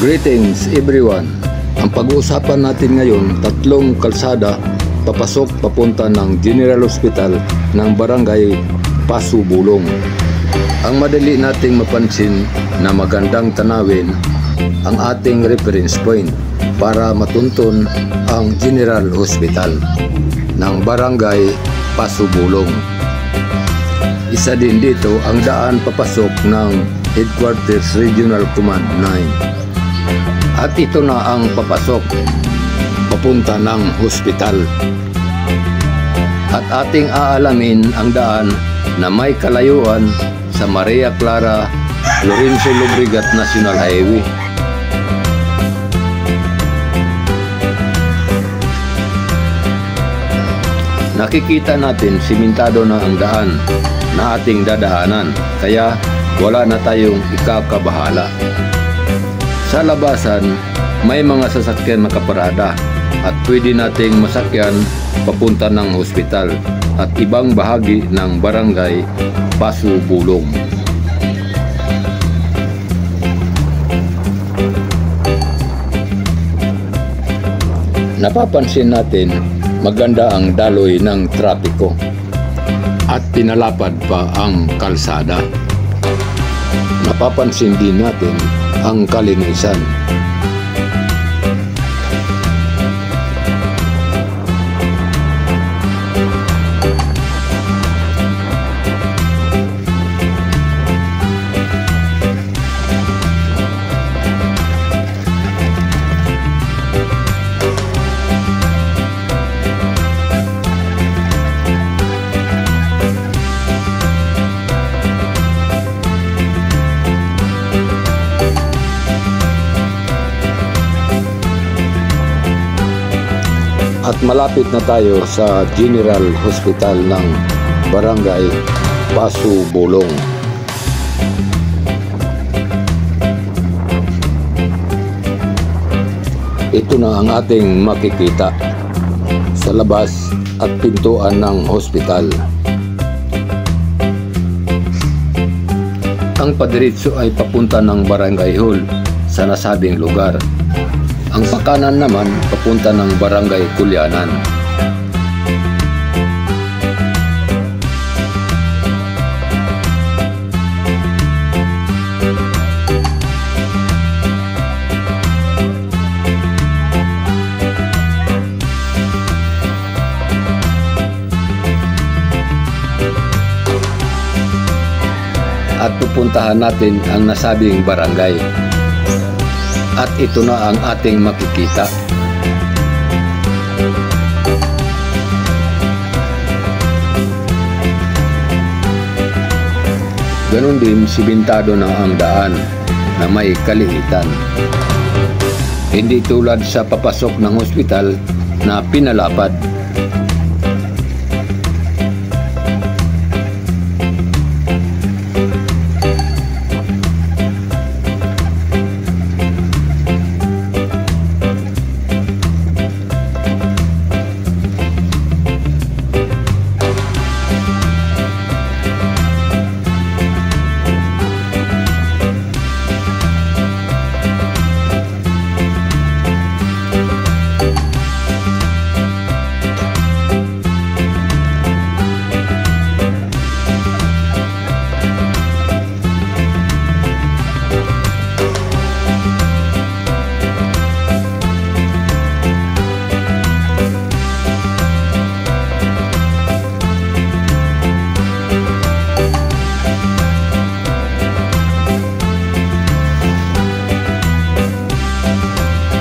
Greetings everyone! Ang pag-uusapan natin ngayon, tatlong kalsada papasok papunta ng General Hospital ng Barangay Pasubulong. Ang madali nating mapansin na magandang tanawin ang ating reference point para matuntun ang General Hospital ng Barangay Pasubulong. Isa din dito ang daan papasok ng Headquarters Regional Command 9. At ito na ang papasok papunta ng hospital. At ating aalamin ang daan na may kalayuan sa Maria Clara Lorenzo Lobregat National Highway. Nakikita natin simentado na ang daan na ating dadaanan, kaya wala na tayong ikakabahala. Sa labasan, may mga sasakyan nakaparada at pwede nating masakyan papunta ng hospital at ibang bahagi ng Barangay Pasubulong. Napapansin natin maganda ang daloy ng trapiko at pinalapad pa ang kalsada. Napapansin din natin ang kalinisan. At malapit na tayo sa General Hospital ng Barangay Pasubulong. Ito na ang ating makikita sa labas at pintuan ng hospital. Ang padiretso ay papunta ng Barangay Hall sa nasabing lugar. Ang pakanan naman papunta ng Barangay Kulyanan. At pupuntahan natin ang nasabing barangay. At ito na ang ating makikita. Ganon din simentado na ang daan na may kalihitan. Hindi tulad sa papasok ng hospital na pinalapad.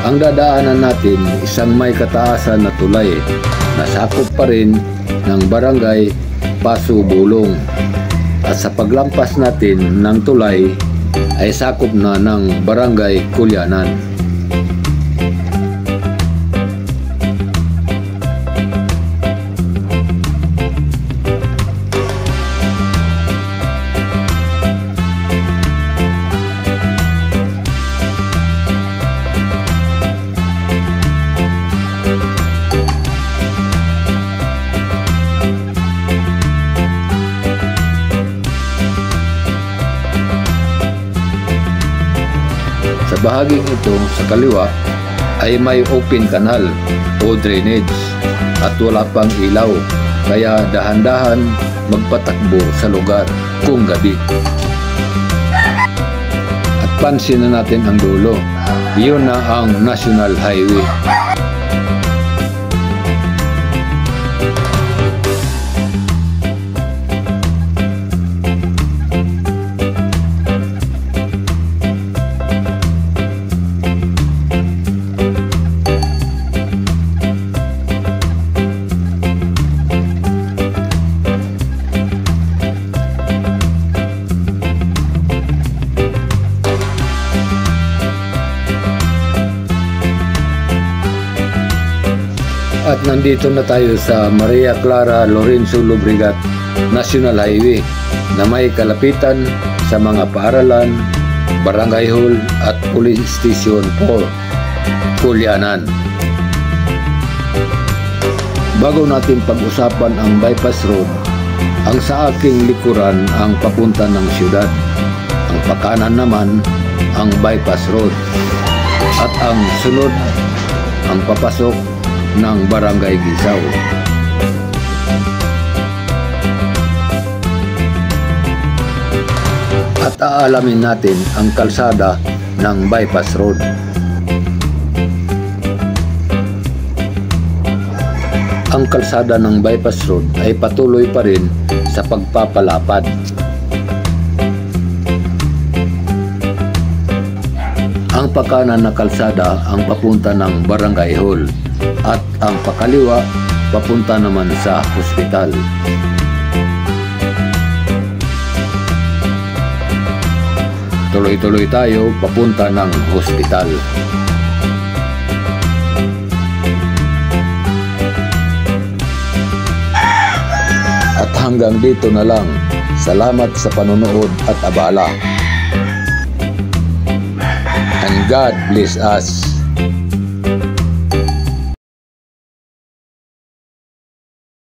Ang dadaanan natin isang may kataasan na tulay na sakop pa rin ng Barangay Pasubulong. At sa paglampas natin ng tulay ay sakop na ng Barangay Kulyanan. bahaging ito sa kaliwa ay may open canal o drainage at wala pang ilaw, kaya dahan-dahan magpatakbo sa lugar kung gabi. At pansin na natin ang dulo, iyon na ang National Highway. At nandito na tayo sa Maria Clara Lorenzo Lobregat National Highway na may kalapitan sa mga paaralan, barangay hall at police station for Kulianan. Bago natin pag-usapan ang bypass road, ang sa aking likuran ang papunta ng siyudad, ang pakanan naman ang bypass road, at ang sunod ang papasok ng Barangay Gisaw. At aalamin natin ang kalsada ng bypass road. Ang kalsada ng bypass road ay patuloy pa rin sa pagpapalapad. Ang pakanan na kalsada ang papunta ng Barangay Hall at ang pakaliwa papunta naman sa hospital. Tuloy-tuloy tayo papunta ng hospital. At hanggang dito na lang. Salamat sa panonood at abala. And God bless us.